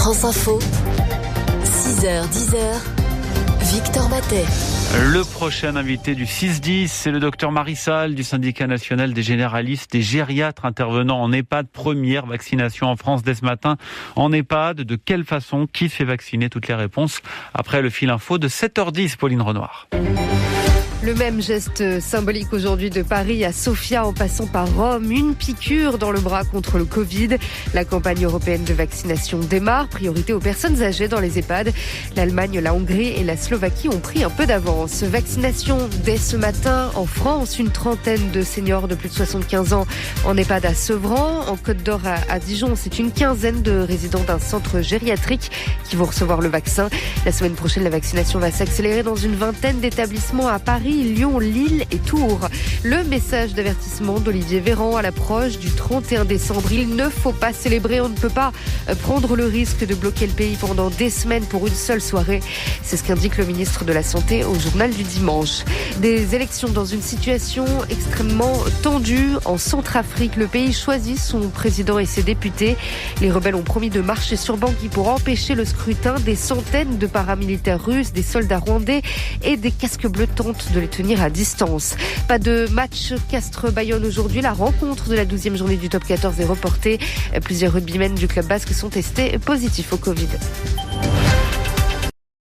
France Info, 6h, 10h, Victor Batet. Le prochain invité du 6-10, c'est le docteur Marissal du syndicat national des généralistes et gériatres intervenant en EHPAD. Première vaccination en France dès ce matin. En EHPAD, de quelle façon? Qui se fait vacciner? Toutes les réponses après le fil info de 7h10, Pauline Renoir. Le même geste symbolique aujourd'hui de Paris à Sofia en passant par Rome. Une piqûre dans le bras contre le Covid. La campagne européenne de vaccination démarre. Priorité aux personnes âgées dans les EHPAD. L'Allemagne, la Hongrie et la Slovaquie ont pris un peu d'avance. Vaccination dès ce matin en France. Une trentaine de seniors de plus de 75 ans en EHPAD à Sevran. En Côte d'Or à Dijon, c'est une quinzaine de résidents d'un centre gériatrique qui vont recevoir le vaccin. La semaine prochaine, la vaccination va s'accélérer dans une vingtaine d'établissements à Paris, Lyon, Lille et Tours. Le message d'avertissement d'Olivier Véran à l'approche du 31 décembre. Il ne faut pas célébrer, on ne peut pas prendre le risque de bloquer le pays pendant des semaines pour une seule soirée. C'est ce qu'indique le ministre de la Santé au journal du dimanche. Des élections dans une situation extrêmement tendue en Centrafrique. Le pays choisit son président et ses députés. Les rebelles ont promis de marcher sur Bangui pour empêcher le scrutin. Des centaines de paramilitaires russes, des soldats rwandais et des casques bleus tentent de les tenir à distance. Pas de match Castres-Bayonne aujourd'hui. La rencontre de la 12e journée du top 14 est reportée. Plusieurs rugbymen du club basque sont testés positifs au Covid.